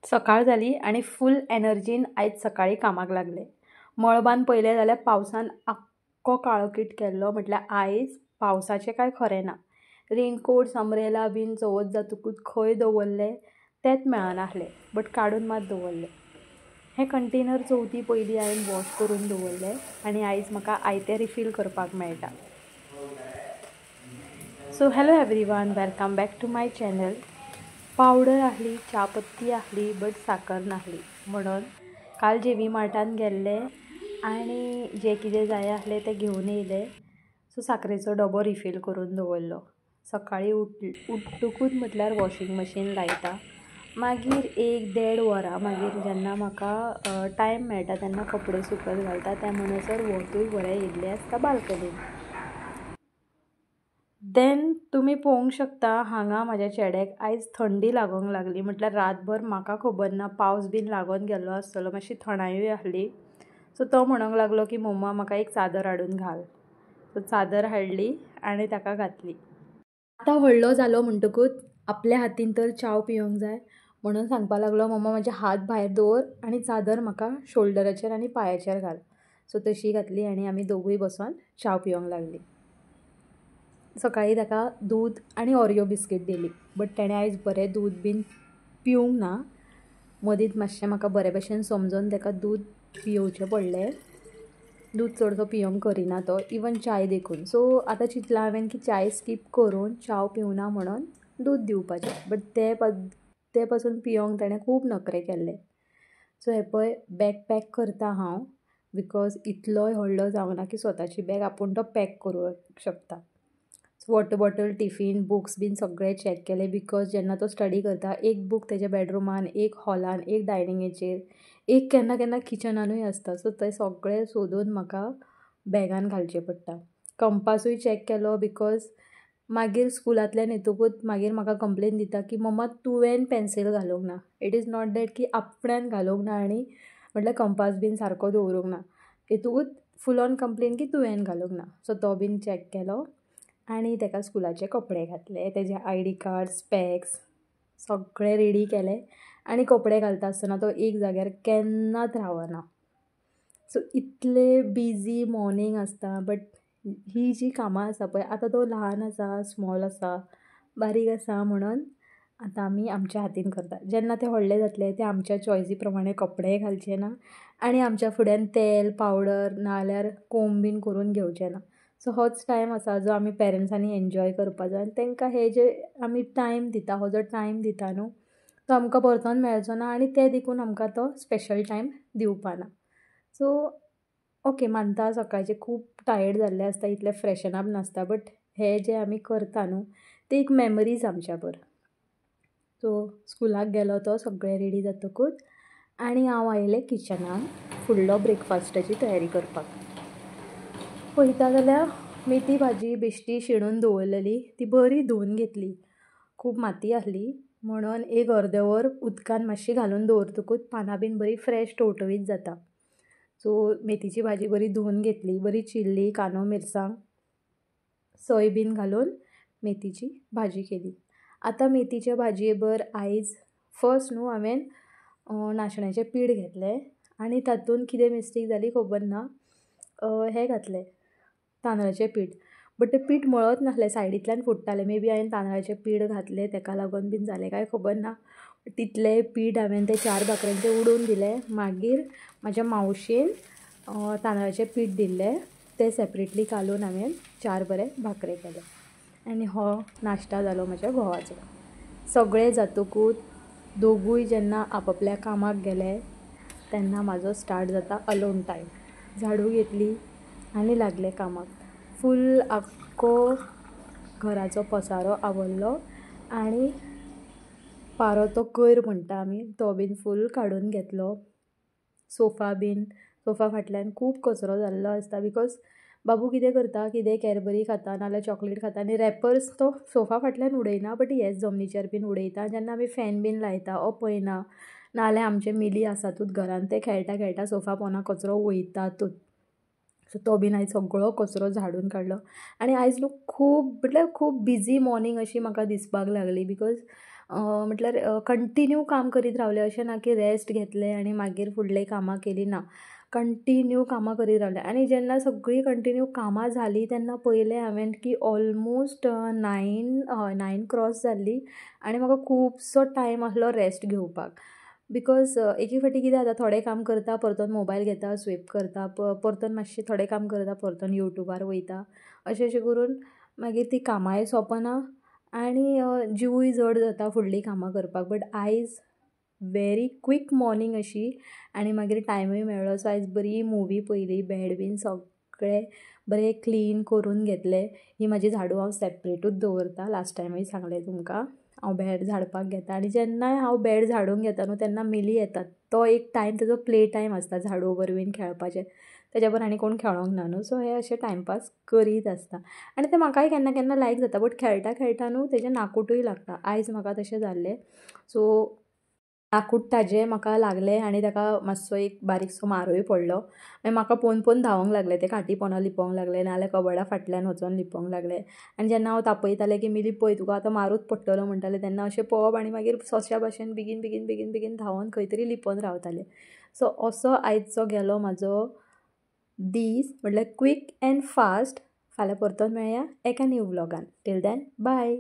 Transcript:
सकाळ जाली आनी फूल एनर्जीन आयज सकाळीं कामाक लागलें. मळबान पळयलें जाल्यार पावसान आख्खो काळोकीट केल्लो म्हटल्यार आयज पावसाचें कांय खरें ना. रेनकोट्स, अम्ब्रेला बीन चवथ जातकूच खंय दवरले तेंच मेळनासलें, बट काडून मात दवरले. हें कंटेनर चवथी पयलीं हांवें वॉश करून दवरलें आनी आयज म्हाका आयतें रिफील करपाक मेळटा. So hello everyone, welcome back to my channel. Powder आहली, च्या पत्ती आहली, बट साकर नाहली. म्हणून काल जेवी मार्टान गेल्ले आनी जें कितें जाय आसलें तें घेवन येयलें. सो साकरेचो डबो रिफील करून दवरलो. सकाळीं उठ्ठकूच म्हटल्यार वॉशींग मशीन लायता. मागीर 1-1.5 वरां मागीर जेन्ना म्हाका टायम मेळटा तेन्ना कपडे सुकत घालता. त्या म्हणसर वतूय बरें येयल्लें आसता बाल्कनीन. देन तुमी पळोवंक शकता हांगा म्हाज्या चेड्याक आयज थंडी लागूंक लागली. म्हटल्यार रातभर म्हाका खबर ना पावस बीन लागून गेल्लो आसतलो, मातशी थंडायूय आहली. सो तो म्हणूंक लागलो की मम्मा म्हाका एक चादर हाडून घाल. सो चादर हाडली आनी ताका घातली. आतां व्हडलो जालो म्हणटकूच आपल्या हातीन तर च्या पिवंक जाय म्हणून सांगपाक लागलो मम्मा म्हाजे हात भायर दवर आनी चादर म्हाका शोल्डराचेर आनी पांयाचेर घाल. सो तशी घातली आनी आमी दोगूय बसून च्या पिवंक लागलीं. सकाळीं ताका दूद आनी ओरियो बिस्कीट दिली, बट तेणें आयज बरें दूद बीन पिवंक ना. मदींच मातशें म्हाका बरे भशेन समजोवन ताका दूद पियोवचें पडलें. दूद चडसो पिवंक करिना तो, इवन चाय देखून. सो आतां चिंतलां हांवें की चाय स्कीप करून च्या पिवना म्हणून दूद दिवपाचें, बट ते पासून पिवंक ताणें खूब नखरे केल्ले. सो हें पळय बॅग पॅक करता हांव, बिकॉज इतलोय व्हडलो जावं ना की स्वताची बॅग आपूण तो पॅक करूंक शकता. So water bottle, tiffin, books बीन सगळें चॅक केलें, बिकॉज जेन्ना तो स्टडी करता एक बूक तेज्या बॅडरुमान, एक हॉलान, एक डायनिंगेचेर, एक केन्ना केन्ना किचनानूय आसता. सो तें सगळें सोदून म्हाका बॅगान घालचें पडटा. कंपासूय चॅक केलो, बिकॉज मागीर स्कुलांतल्यान येतकूच मागीर म्हाका कंप्लेन दिता की मम्मा तुवें पेन्सील घालूंक ना. इट इज नॉट दॅट की आपणान घालूंक ना आनी म्हटल्यार कंपास बीन सारको दवरूंक ना. हेतूंत फूल ऑन कंप्लेन की तुवें घालूंक ना. सो तो बीन चॅक केलो आनी ताका स्कुलाचे कपडे घातले, तेजे ID कार्ड, स्पॅक्स सगळें रेडी केलें आनी कपडे घालता आसतना तो एक जाग्यार केन्नाच रावना. सो इतलें बिजी मॉर्निंग आसता, बट ही जी कामां आसा पळय, आतां तो ल्हान आसा, स्मॉल आसा, बारीक आसा, म्हणून आतां आमी आमच्या हातीन करता. जेन्ना ते व्हडले जातले ते आमच्या चॉयसी प्रमाणे कपडेय घालचे ना आनी आमच्या फुड्यान तेल, पावडर नाल्यार कोम बीन करून घेवचे ना. सो होच टायम आसा जो आमी पेरंट्सांनी एन्जॉय करपा जाय आनी तांकां हे जे आमी टायम दिता, हो जो टायम दिता न्हू, तो आमकां परतोन मेळचो ना आनी ते देखून आमकां तो स्पेशल टायम दिवपा ना. सो ओके, मानता सकाळचें खूब टायर्ड जाल्लें आसता, इतलें फ्रेशन अप नासता, बट हे जे आमी करता न्हू ते एक मेमरीज आमच्या बर. सो स्कुलाक गेलो तो सगळें रेडी जातकूच आनी हांव आयलें किचनान फुडलो ब्रेकफास्टाची तयारी करपाक. पळयता जाल्यार मेथी भाजी बेश्टी शिणून दवरलेली, ती बरी धुवन घेतली. खूब माती आहली म्हणून एक अर्दें वर उदकान मातशी घालून दवरतकूच पानां बीन बरी फ्रेश टवटवीत जाता. सो मेथीची भाजी बरी धुवन घेतली, बरी चिरली, कांदो, मिरसांग, सोय बीन घालून मेथीची भाजी केली. आतां मेथीच्या भाजये बर आयज फर्स्ट न्हू हांवें नाचण्याचें पीठ घेतलें आनी तातूंत कितें मिस्टेक जाली खबर ना, हें घातलें तांदळाचें पीठ, बट तें पीठ मळत नासलें, सायडींतल्यान फुट्टालें. मे बी हांवें तांदळाचें पीठ घातलें तेका लागून बीन जालें काय खबर ना. तितलें पीठ हांवें तें 4 भाकऱ्यांचें उडोवन दिलें. मागीर म्हाज्या मावशेन तांदळाचें पीठ दिल्लें, तें सेपरेटली घालून हांवें 4 बरे भाकरे केले आनी हो नाश्ता जालो म्हज्या घोवाचो. सगळें जातकूच दोगूय जेन्ना आपआपल्या कामाक गेले तेन्ना म्हाजो स्टार्ट जाता अलोन टायम. झाडू घेतली आनी लागलें कामाक. फूल आख्खो घराचो पसारो आवरलो आनी पारो तो कोयर म्हणटा आमी तो बीन फूल काडून घेतलो. सोफा फाटल्यान खूब कचरो जाल्लो आसता, बिकॉज बाबू कितें करता, कितें कॅडबरी खाता नाल्यार चॉकलेट खाता आनी रॅपर्स तो सोफा फाटल्यान उडयना, बट येस जमनीचेर बीन उडयता. जेन्ना आमी फॅन बीन लायता ओ पळयना, नाल्यार आमचे मिली आसातूच घरान, ते खेळटा खेळटा सोफा पोंदा कचरो वयतातूच. सो तो बीन आयज सगळो कचरो झाडून काडलो आनी आयज न्हू खूब म्हटल्यार खूब बिजी मॉर्निंग अशी म्हाका दिसपाक लागली, बिकॉज म्हटल्यार कंटिन्यू काम करीत रावलें अशें ना की रेस्ट घेतलें आनी मागीर फुडलीं कामां केलीं ना. कंटिन्यू कामां करीत रावलें आनी जेन्ना सगळीं कंटिन्यू कामां जालीं तेन्ना पयलें हांवें की ऑलमोस्ट 9 क्रॉस जाल्लीं आनी म्हाका खुबसो टायम आसलो रेस्ट घेवपाक. बिकॉज एक एक फावटी कितें जाता थोडें काम करता परतून मोबायल घेता स्वीप करता परतून मातशें थोडें काम करता परतून युट्यूबार वयता अशें अशें करून मागीर ती कामांय सोंपना आनी जिवूय जड जाता फुडलीं कामां करपाक. बट आयज वेरी क्वीक मॉर्निंग अशी आनी मागीर टायमूय मेळ्ळो सो आयज बरी मुवी पयली बेड बीन सगळें बरें क्लीन करून घेतलें. ही म्हाजी झाडू हांव सेपरेटूच दवरता लास्ट टायमूय सांगलें तुमकां हांव बेड झाडपाक घेता आनी जेन्नाय हांव बेड झाडूंक घेता न्हू तेन्ना मिली येतात. तो एक टायम तेजो प्ले टायम आसता झाडू बरवीन खेळपाचें तेज्या बरोबर आनी कोण खेळोंक ना न्हू सो हे अशें टायमपास करीत आसता आनी तें म्हाकाय केन्ना केन्ना लायक जाता. बट खेळटा खेळटा न्हू तेजें नाकूटूय लागता. आयज म्हाका तशें जाल्लें सो नाकूट ताजें म्हाका लागलें आनी ताका मातसो एक बारीकसो मारूय पडलो मागीर म्हाका पोवन पोवन धांवंक लागलें तें खाटी पोंदा लिपोंक लागलें नाजाल्यार कबडा फाटल्यान वचोन लिपोंक लागलें. आनी जेन्ना हांव तापयतालें की मिली पळय तुका आतां मारूच पडटलो म्हणटालें तेन्ना अशें पळोवप आनी मागीर सोंश्या भाशेन बेगीन बेगीन बेगीन बेगीन धांवून खंय तरी लिपोन रावतालें. सो असो आयजचो गेलो म्हाजो दीस म्हटल्यार क्वीक एंड फास्ट. फाल्यां परतून मेळया एका न्यू व्लॉगान. Till then bye.